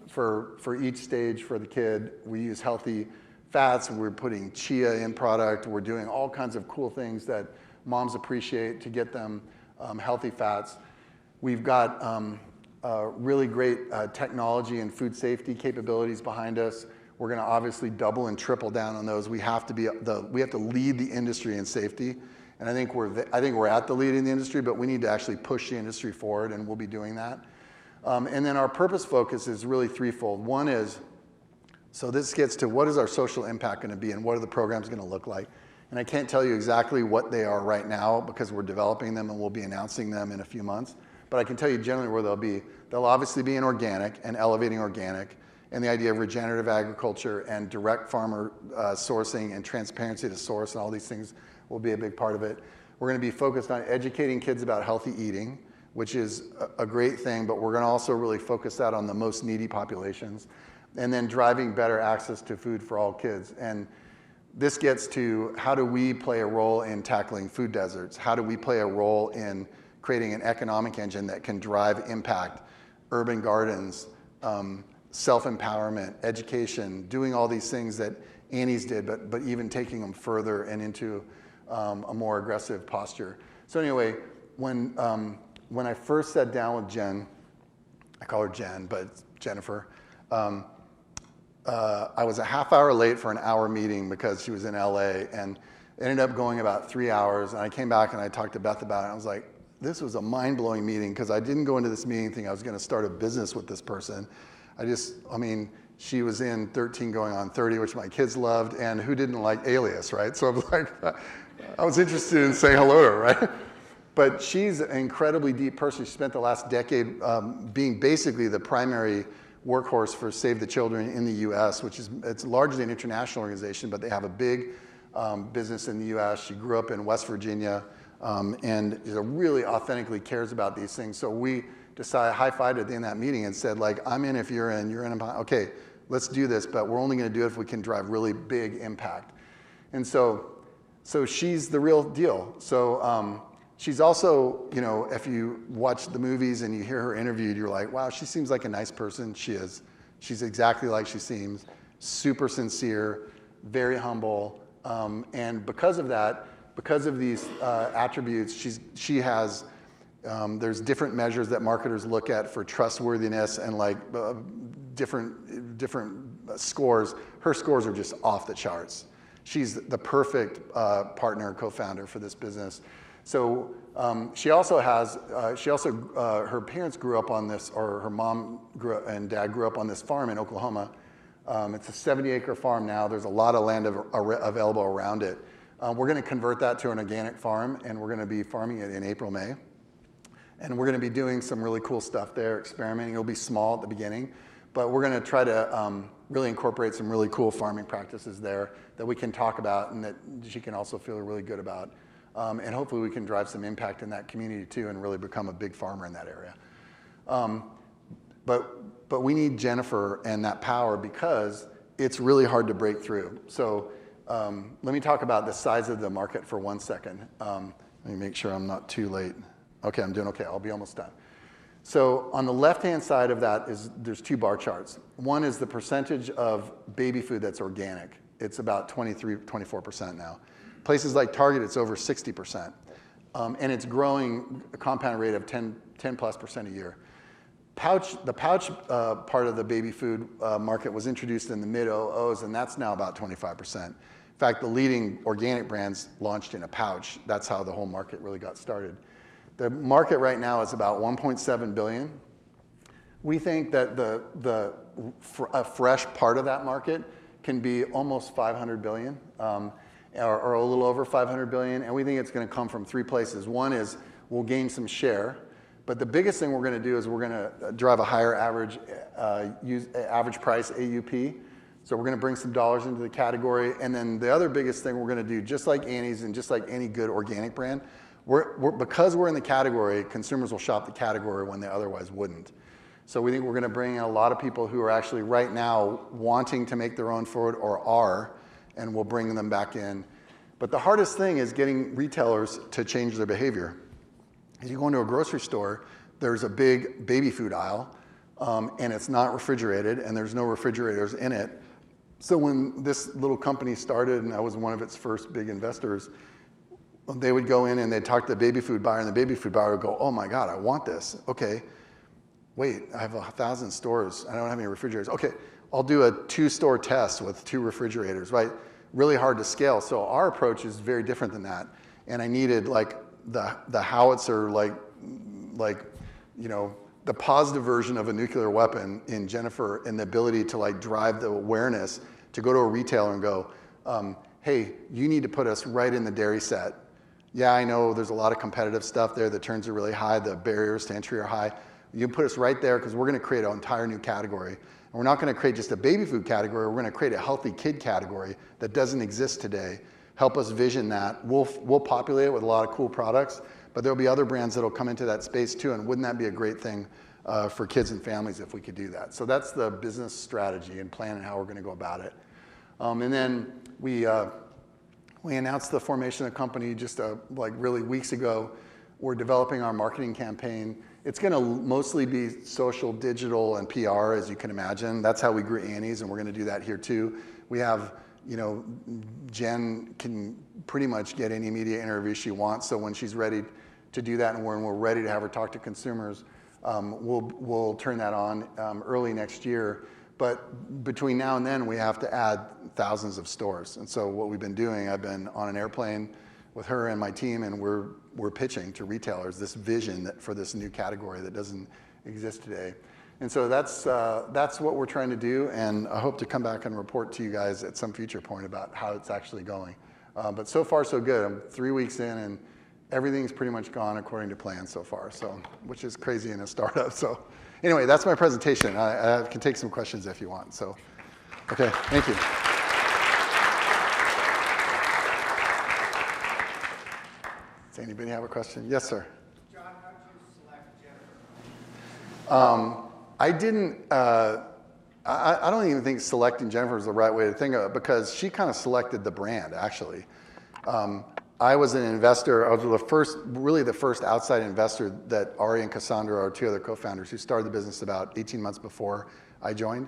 for each stage for the kid. We use healthy fats, and we're putting chia in product. We're doing all kinds of cool things that moms appreciate to get them healthy fats. We've got really great technology and food safety capabilities behind us. We're gonna obviously double and triple down on those. We have to lead the industry in safety. And I think we're at the lead in the industry, but we need to actually push the industry forward, and we'll be doing that. And then our purpose focus is really threefold. One is, so this gets to what is our social impact going to be and what are the programs going to look like. And I can't tell you exactly what they are right now because we're developing them and we'll be announcing them in a few months. But I can tell you generally where they'll be. They'll obviously be in organic and elevating organic, and the idea of regenerative agriculture and direct farmer sourcing and transparency to source and all these things will be a big part of it. We're going to be focused on educating kids about healthy eating, which is a great thing, but we're going to also really focus that on the most needy populations, and then driving better access to food for all kids. And this gets to how do we play a role in tackling food deserts? How do we play a role in creating an economic engine that can drive impact, urban gardens, self-empowerment, education, doing all these things that Annie's did, but even taking them further and into a more aggressive posture. So anyway, when I first sat down with Jen, I call her Jen, but it's Jennifer, I was a half hour late for an hour meeting because she was in LA, and it ended up going about 3 hours, and I came back and I talked to Beth about it, and I was like, this was a mind-blowing meeting because I didn't go into this meeting thinking I was going to start a business with this person. She was in 13 going on 30, which my kids loved, and who didn't like Alias, right? So I was like, I was interested in saying hello to her, right? But she's an incredibly deep person. She spent the last decade being basically the primary workhorse for Save the Children in the US, it's largely an international organization, but they have a big business in the US. She grew up in West Virginia and really authentically cares about these things. So we decided, high-fived at the end of that meeting and said, like, I'm in if you're in, okay, let's do this, but we're only gonna do it if we can drive really big impact. And so she's the real deal. So she's also, if you watch the movies and you hear her interviewed, you're like, wow, she seems like a nice person. She is. She's exactly like she seems, super sincere, very humble. And because of that, because of these attributes, she has, there's different measures that marketers look at for trustworthiness and different scores. Her scores are just off the charts. She's the perfect partner, co-founder for this business. So she also has, her parents grew up on this, or her mom and dad grew up on this farm in Oklahoma. It's a 70-acre farm now. There's a lot of land available around it. We're going to convert that to an organic farm, and we're going to be farming it in April, May. And we're going to be doing some really cool stuff there, experimenting. It'll be small at the beginning, but we're going to try to really incorporate some really cool farming practices there that we can talk about and that she can also feel really good about. And hopefully we can drive some impact in that community too and really become a big farmer in that area. But we need Jennifer and that power because it's really hard to break through. So let me talk about the size of the market for 1 second. Let me make sure I'm not too late. Okay, I'm doing okay. I'll be almost done. So on the left-hand side of that there's two bar charts. One is the percentage of baby food that's organic. It's about 24% now. Places like Target, it's over 60%. And it's growing a compound rate of 10+% a year. The pouch part of the baby food market was introduced in the mid-00s, and that's now about 25%. In fact, the leading organic brands launched in a pouch. That's how the whole market really got started. The market right now is about 1.7 billion. We think that a fresh part of that market can be almost 500 billion, or a little over 500 billion, and we think it's going to come from three places. One is we'll gain some share, but the biggest thing we're going to do is we're going to drive a higher average price AUP. So we're going to bring some dollars into the category, and then the other biggest thing we're going to do, just like Annie's and just like any good organic brand, because we're in the category, consumers will shop the category when they otherwise wouldn't. So we think we're going to bring in a lot of people who are actually right now wanting to make their own food or are, and we'll bring them back in. But the hardest thing is getting retailers to change their behavior. If you go into a grocery store, there's a big baby food aisle, and it's not refrigerated, and there's no refrigerators in it. So when this little company started, and I was one of its first big investors, they would go in and they'd talk to the baby food buyer, and the baby food buyer would go, oh my God, I want this. Okay, wait, I have 1,000 stores. I don't have any refrigerators. Okay, I'll do a 2-store test with 2 refrigerators, right? Really hard to scale. So our approach is very different than that. And I needed like the howitzer, the the positive version of a nuclear weapon in Jennifer, and the ability to like drive the awareness to go to a retailer and go, hey, you need to put us right in the dairy set. Yeah, I know there's a lot of competitive stuff there. The turns are really high. The barriers to entry are high. You can put us right there because we're going to create an entire new category. And we're not going to create just a baby food category. We're going to create a healthy kid category that doesn't exist today. Help us vision that. We'll populate it with a lot of cool products, but there'll be other brands that'll come into that space too. And wouldn't that be a great thing for kids and families if we could do that? So that's the business strategy and plan and how we're going to go about it. And then we announced the formation of the company just like really weeks ago. We're developing our marketing campaign. It's going to mostly be social, digital, and PR, as you can imagine. That's how we grew Annie's, and we're going to do that here too. We have, Jen can pretty much get any media interview she wants. So when she's ready to do that, and when we're ready to have her talk to consumers, we'll turn that on early next year. But between now and then, we have to add thousands of stores. And so what we've been doing, I've been on an airplane with her and my team, and we're pitching to retailers this vision for this new category that doesn't exist today. And so that's what we're trying to do, and I hope to come back and report to you guys at some future point about how it's actually going. But so far, so good. I'm 3 weeks in, and everything's pretty much gone according to plan so far, so which is crazy in a startup. So anyway, that's my presentation. I can take some questions if you want. So, okay, thank you. Does anybody have a question? Yes, sir. John, how did you select Jennifer? I didn't, I don't even think selecting Jennifer is the right way to think of it, because she kind of selected the brand, actually. I was an investor. I was really the first outside investor that Ari and Cassandra, our two other co-founders, who started the business about 18 months before I joined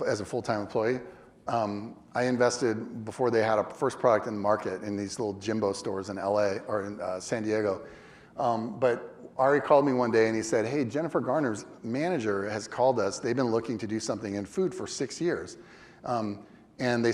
as a full-time employee. I invested before they had a first product in the market in these little Jimbo stores in LA or in San Diego. But Ari called me one day and he said, hey, Jennifer Garner's manager has called us. They've been looking to do something in food for 6 years. And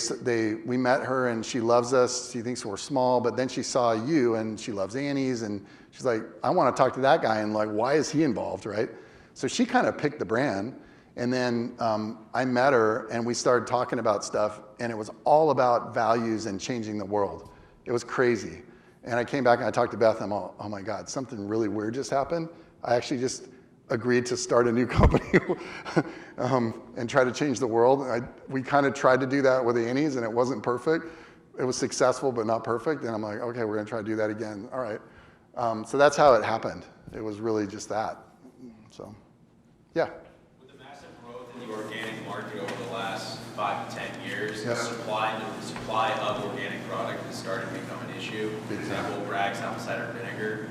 we met her, and she loves us. She thinks we're small, but then she saw you, and she loves Annie's, and she's like, I want to talk to that guy, and like, why is he involved, right? So she kind of picked the brand, and then I met her, and we started talking about stuff, and it was all about values and changing the world. It was crazy. And I came back and I talked to Beth, and I'm all, oh my God, something really weird just happened. I actually just agreed to start a new company and try to change the world. We kind of tried to do that with Annie's, and it wasn't perfect. It was successful, but not perfect. And I'm like, okay, we're gonna try to do that again. All right. So that's how it happened. It was really just that. So, yeah. With the massive growth in the organic market over the last 5 to 10 years, Yeah. the supply of organic product has started to become an issue. For example, Bragg's apple cider vinegar.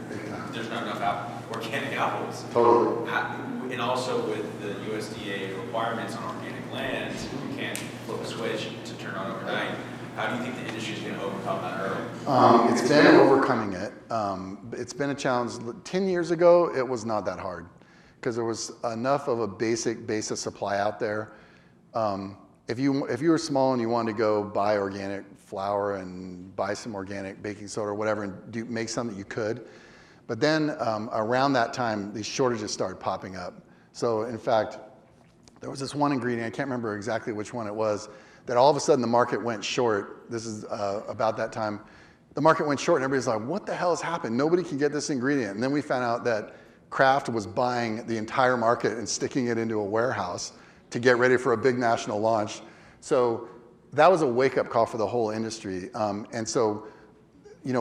There's not enough organic apples. Totally. And also with the USDA requirements on organic lands, you can't flip a switch to turn on overnight. How do you think the industry is going to overcome that hurdle? It's been overcoming it. It's been a challenge. 10 years ago, it was not that hard because there was enough of a basic base of supply out there. If you were small and you wanted to go buy organic flour and buy some organic baking soda or whatever and make something, you could. But then around that time, these shortages started popping up. So in fact, there was this one ingredient, I can't remember exactly which one it was, that all of a sudden the market went short. This is about that time. The market went short and everybody's like, what the hell has happened? Nobody can get this ingredient. And then we found out that Kraft was buying the entire market and sticking it into a warehouse to get ready for a big national launch. So that was a wake-up call for the whole industry. And so,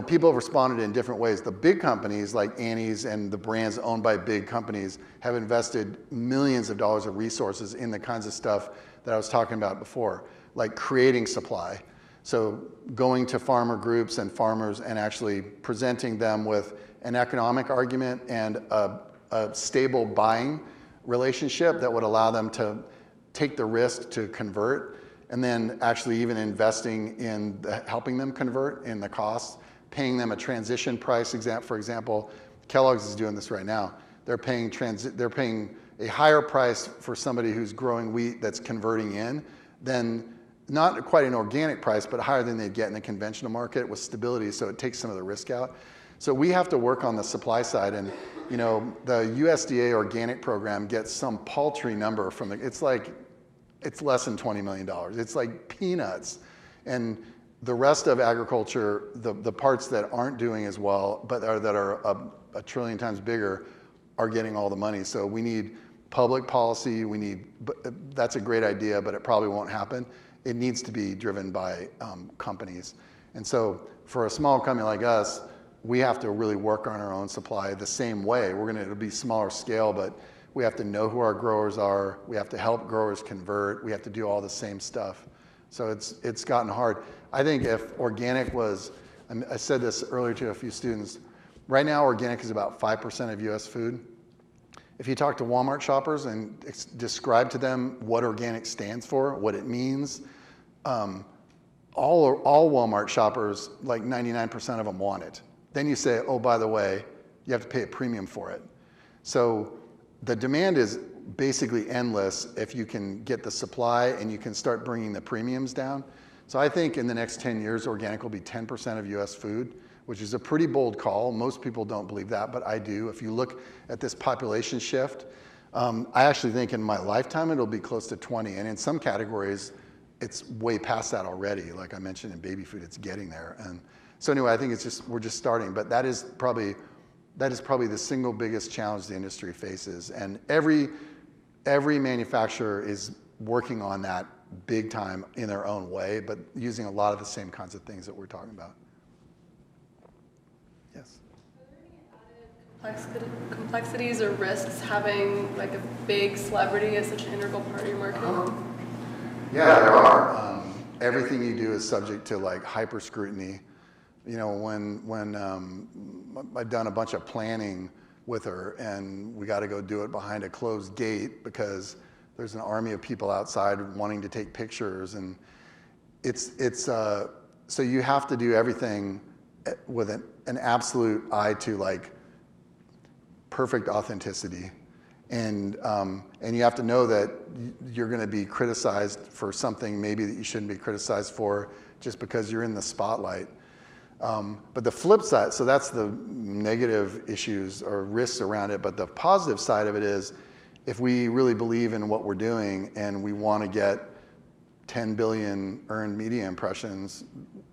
people have responded in different ways. The big companies like Annie's and the brands owned by big companies have invested millions of dollars of resources in the kinds of stuff that I was talking about before, like creating supply. So going to farmer groups and farmers and actually presenting them with an economic argument and a stable buying relationship that would allow them to take the risk to convert, and then actually even investing in helping them convert in the costs, paying them a transition price. For example, Kellogg's is doing this right now. They're paying a higher price for somebody who's growing wheat that's converting in than, not quite an organic price, but higher than they'd get in the conventional market with stability, so it takes some of the risk out. So we have to work on the supply side, and you know, the USDA organic program gets some paltry number from it's less than $20 million. It's like peanuts. And the rest of agriculture, the parts that aren't doing as well, but that are a trillion times bigger, are getting all the money. So we need public policy. That's a great idea, but it probably won't happen. It needs to be driven by companies. And so for a small company like us, we have to really work on our own supply the same way. It'll be smaller scale, but we have to know who our growers are. We have to help growers convert. We have to do all the same stuff. So it's gotten hard. I think if organic was, I said this earlier to a few students, right now organic is about 5% of US food. If you talk to Walmart shoppers and describe to them what organic stands for, what it means, all Walmart shoppers, like 99% of them want it. Then you say, oh, by the way, you have to pay a premium for it. So the demand is basically endless if you can get the supply and you can start bringing the premiums down. So I think in the next 10 years, organic will be 10% of US food, which is a pretty bold call. Most people don't believe that, but I do. If you look at this population shift, I actually think in my lifetime, it'll be close to 20. And in some categories, it's way past that already. Like I mentioned in baby food, it's getting there. And so anyway, I think we're just starting, but that is probably the single biggest challenge the industry faces. And every manufacturer is working on that big time in their own way, but using a lot of the same kinds of things that we're talking about. Yes? Are there any added complexities or risks having like a big celebrity as such an integral part of your marketing? Yeah, there are. Everything you do is subject to like hyper scrutiny. You know, when I've done a bunch of planning with her, and we got to go do it behind a closed gate because there's an army of people outside wanting to take pictures, and so you have to do everything with an absolute eye to like perfect authenticity, and you have to know that you're going to be criticized for something maybe that you shouldn't be criticized for just because you're in the spotlight. But the flip side, so that's the negative issues or risks around it, but the positive side of it is if we really believe in what we're doing and we want to get 10 billion earned media impressions,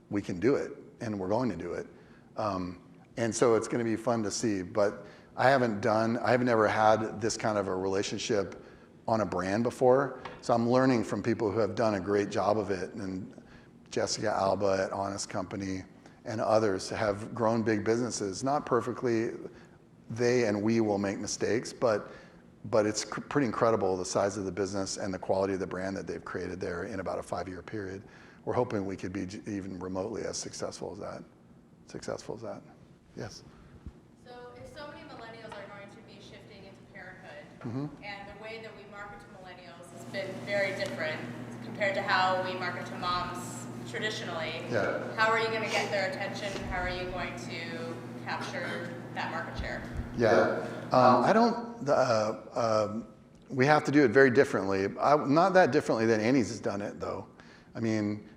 we can do it, and we're going to do it. And so it's going to be fun to see, but I've never had this kind of a relationship on a brand before, so I'm learning from people who have done a great job of it, and Jessica Alba at Honest Company, and others have grown big businesses. Not perfectly, they and we will make mistakes, but it's pretty incredible the size of the business and the quality of the brand that they've created there in about a 5-year period. We're hoping we could be even remotely as successful as that. Yes? So if so many millennials are going to be shifting into parenthood, and the way that we market to millennials has been very different compared to how we market to moms traditionally. Yeah. How are you going to get their attention? How are you going to capture that market share? Yeah, we have to do it very differently. Not that differently than Annie's has done it, though. I mean,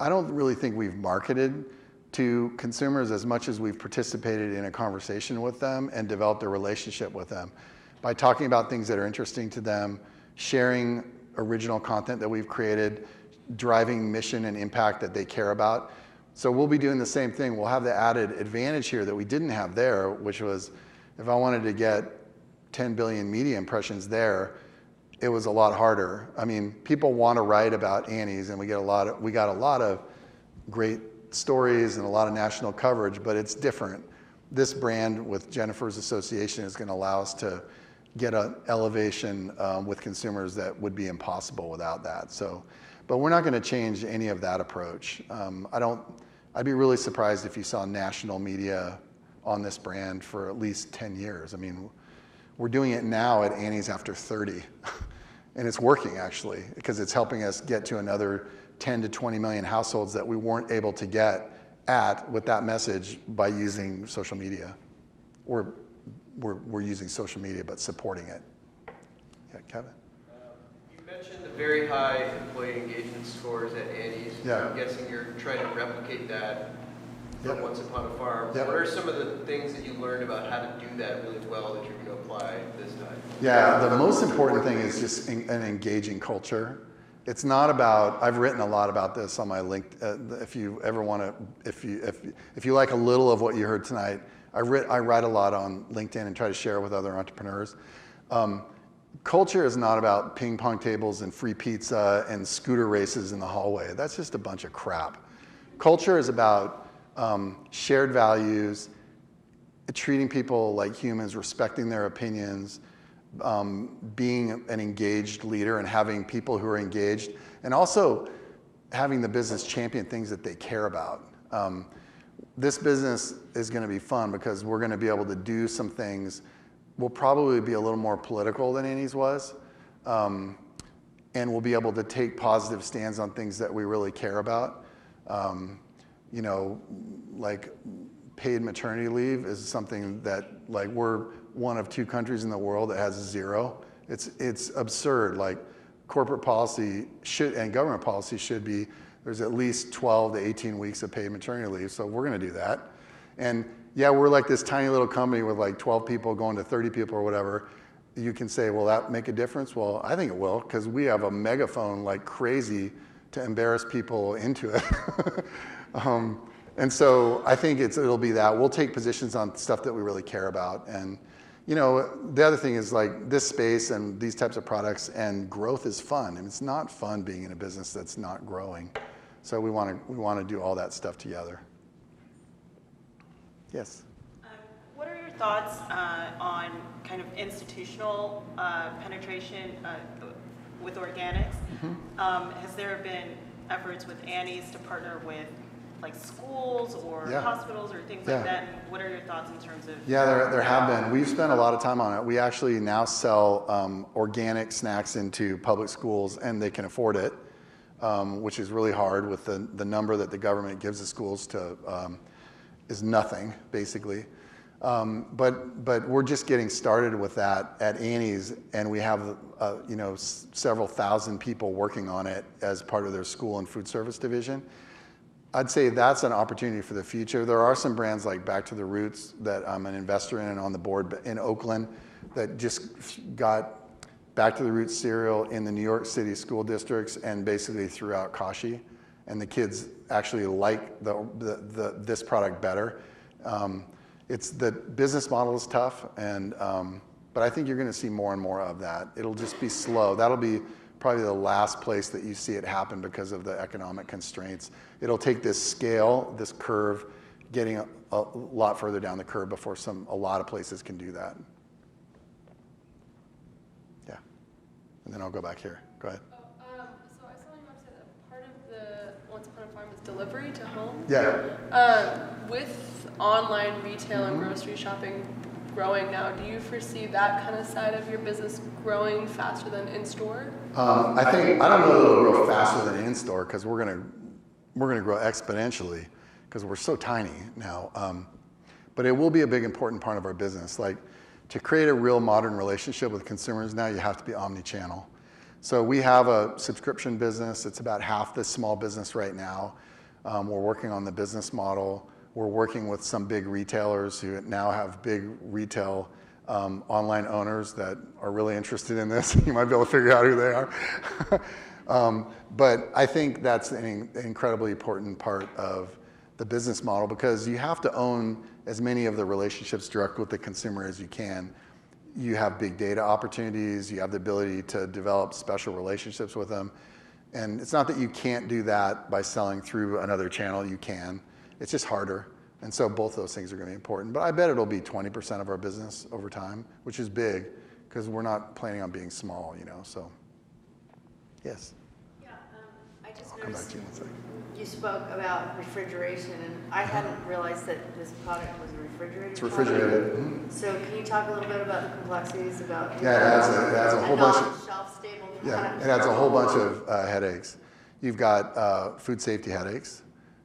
I don't really think we've marketed to consumers as much as we've participated in a conversation with them and developed a relationship with them by talking about things that are interesting to them, sharing original content that we've created, driving mission and impact that they care about. So we'll be doing the same thing. We'll have the added advantage here that we didn't have there, which was if I wanted to get 10 billion media impressions there, it was a lot harder. I mean, people want to write about Annie's, and we got a lot of great stories and a lot of national coverage, but it's different. This brand with Jennifer's association is going to allow us to get an elevation with consumers that would be impossible without that. So, but we're not going to change any of that approach. I'd be really surprised if you saw national media on this brand for at least 10 years. I mean, we're doing it now at Annie's after 30, and it's working actually, because it's helping us get to another 10 to 20 million households that we weren't able to get at with that message by using social media. We're using social media, but supporting it. Yeah, Kevin? You mentioned the very high employee engagement scores at Annie's. Yeah. I'm guessing you're trying to replicate that from Yep. Once Upon a Farm. Yep. What are some of the things that you learned about how to do that really well that you're going to apply this time? Yeah, the most important thing is just an engaging culture. It's not about, I've written a lot about this on my LinkedIn. If you ever want to, if you like a little of what you heard tonight, I write a lot on LinkedIn and try to share with other entrepreneurs. Culture is not about ping pong tables and free pizza and scooter races in the hallway. That's just a bunch of crap. Culture is about shared values, treating people like humans, respecting their opinions, being an engaged leader and having people who are engaged, and also having the business champion things that they care about. This business is going to be fun because we're going to be able to do some things. We'll probably be a little more political than Annie's was, and we'll be able to take positive stands on things that we really care about. You know, like paid maternity leave is something that, like, we're one of 2 countries in the world that has 0. It's absurd. Like, corporate policy should and government policy should be there's at least 12 to 18 weeks of paid maternity leave. So we're going to do that. And yeah, we're like this tiny little company with like 12 people going to 30 people or whatever. You can say, will that make a difference? Well, I think it will, because we have a megaphone like crazy to embarrass people into it. And so I think it'll be that. We'll take positions on stuff that we really care about. And, you know, the other thing is, like, this space and these types of products and growth is fun. And it's not fun being in a business that's not growing. So we want to do all that stuff together. Yes? What are your thoughts on kind of institutional penetration with organics? Has there been efforts with Annie's to partner with like schools or hospitals or things like that? And what are your thoughts in terms of? Yeah, there have been. We've spent a lot of time on it. We actually now sell organic snacks into public schools, and they can afford it, which is really hard with the number that the government gives the schools to is nothing, basically. But we're just getting started with that at Annie's, and we have you know, several thousand people working on it as part of their school and food service division. I'd say that's an opportunity for the future. There are some brands like Back to the Roots that I'm an investor in and on the board in Oakland that just got Back to the Roots cereal in the New York City school districts and basically throughout Kashi. And the kids actually like this product better. It's the business model is tough, and but I think you're going to see more and more of that. It'll just be slow. That'll be probably the last place that you see it happen because of the economic constraints. It'll take this scale, this curve, getting a lot further down the curve before a lot of places can do that. Yeah, and then I'll go back here. Go ahead. So I saw on your website that part of the Once Upon a Farm is delivery to home. Yeah. With online retail and grocery shopping growing now, do you foresee that kind of side of your business growing faster than in-store? I don't know that it'll grow faster than in-store because we're gonna grow exponentially because we're so tiny now. But it will be a big important part of our business. Like, to create a real modern relationship with consumers now, you have to be omnichannel. So we have a subscription business. It's about half this small business right now. We're working on the business model. We're working with some big retailers who now have big retail online owners that are really interested in this. You might be able to figure out who they are. But I think that's an incredibly important part of the business model because you have to own as many of the relationships direct with the consumer as you can. You have big data opportunities. You have the ability to develop special relationships with them. And it's not that you can't do that by selling through another channel. You can. It's just harder. And so both those things are going to be important. But I bet it'll be 20% of our business over time, which is big because we're not planning on being small, you know. So, yes. Yeah, I just I'll come back noticed to you in a second. you spoke about refrigeration, and I hadn't realized that this product was a refrigerated It's refrigerated. product. So can you talk a little bit about the complexities about Yeah, it adds a whole bunch of non-shelf stable Yeah, product? it adds a whole bunch of headaches. You've got food safety headaches.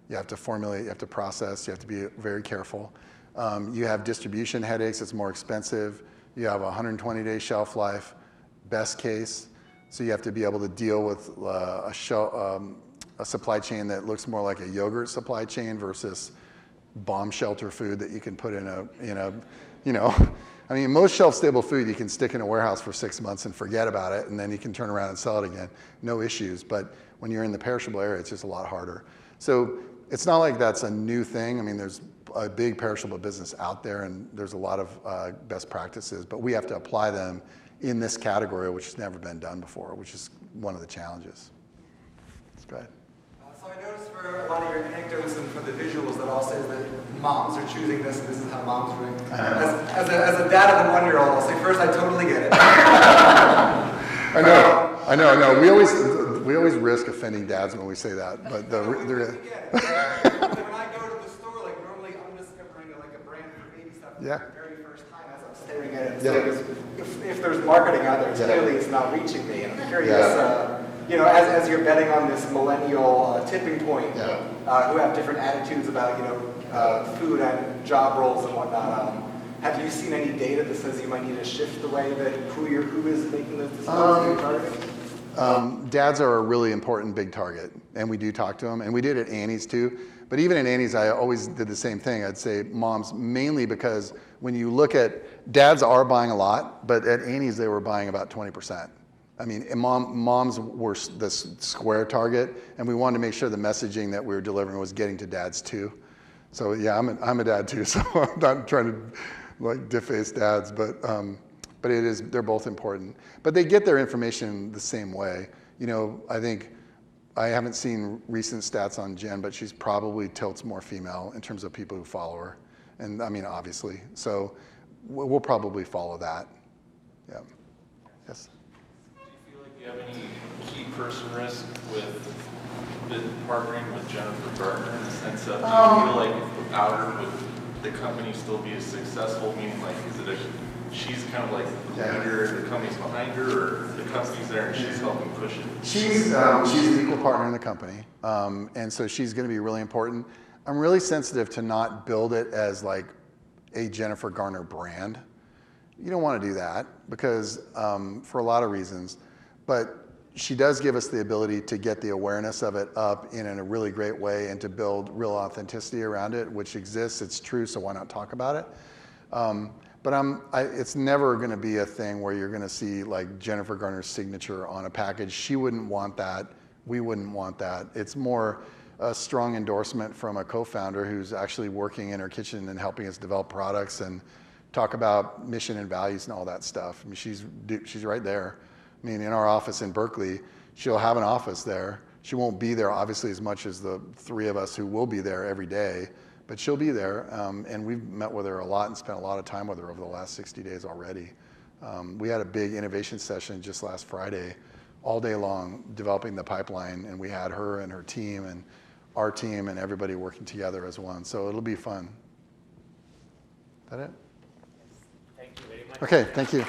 You have to formulate, you have to process, you have to be very careful. You have distribution headaches, it's more expensive. You have a 120-day shelf life, best case. So you have to be able to deal with a supply chain that looks more like a yogurt supply chain versus bomb shelter food that you can put in a, I mean, most shelf-stable food you can stick in a warehouse for 6 months and forget about it, and then you can turn around and sell it again, no issues. But when you're in the perishable area, it's just a lot harder. So it's not like that's a new thing. I mean, there's a big perishable business out there, and there's a lot of best practices, but we have to apply them in this category, which has never been done before, which is one of the challenges. Let's go ahead. So I noticed for a lot of your anecdotes and for the visuals that all says that moms are choosing this and this is how moms are doing. As a dad of a 1-year-old, I'll say first, I totally get it. I know. We always risk offending dads when we say that, but When I go to the store, like normally I'm discovering like a brand for baby stuff for the very first time as I'm staring at it. So if there's marketing out there, clearly it's not reaching me. And I'm curious, as you're betting on this millennial tipping point, who have different attitudes about food and job roles and whatnot. Have you seen any data that says you might need to shift the way that who is making those decisions? Dads are a really important big target, and we do talk to them, and we did at Annie's too. But even at Annie's, I always did the same thing. I'd say moms, mainly because when you look at, dads are buying a lot, but at Annie's they were buying about 20%. I mean, moms were the square target, and we wanted to make sure the messaging that we were delivering was getting to dads too. So yeah, I'm a dad too, so I'm not trying to like deface dads, but they're both important. But they get their information the same way. I think I haven't seen recent stats on Jen, but she's probably tilts more female in terms of people who follow her, and I mean obviously. So we'll probably follow that. Yeah. Yes. Do you have any key person risk with partnering with Jennifer Garner in the sense of, do you feel like if without her, would the company still be as successful? Meaning, like, she's kind of like the leader, the company's behind her, or the company's there and she's helping push it? She's an equal partner in the company, and so she's going to be really important. I'm really sensitive to not build it as like a Jennifer Garner brand. You don't want to do that because for a lot of reasons. But she does give us the ability to get the awareness of it up in a really great way and to build real authenticity around it, which exists. It's true, so why not talk about it? But it's never going to be a thing where you're going to see like Jennifer Garner's signature on a package. She wouldn't want that. We wouldn't want that. It's more a strong endorsement from a co-founder who's actually working in her kitchen and helping us develop products and talk about mission and values and all that stuff. I mean, she's right there. I mean, in our office in Berkeley, she'll have an office there. She won't be there obviously as much as the three of us who will be there every day, but she'll be there. And we've met with her a lot and spent a lot of time with her over the last 60 days already. We had a big innovation session just last Friday, all day long, developing the pipeline, and we had her and her team and our team and everybody working together as one. So it'll be fun. Is that it? Thank you very much. Okay, thank you.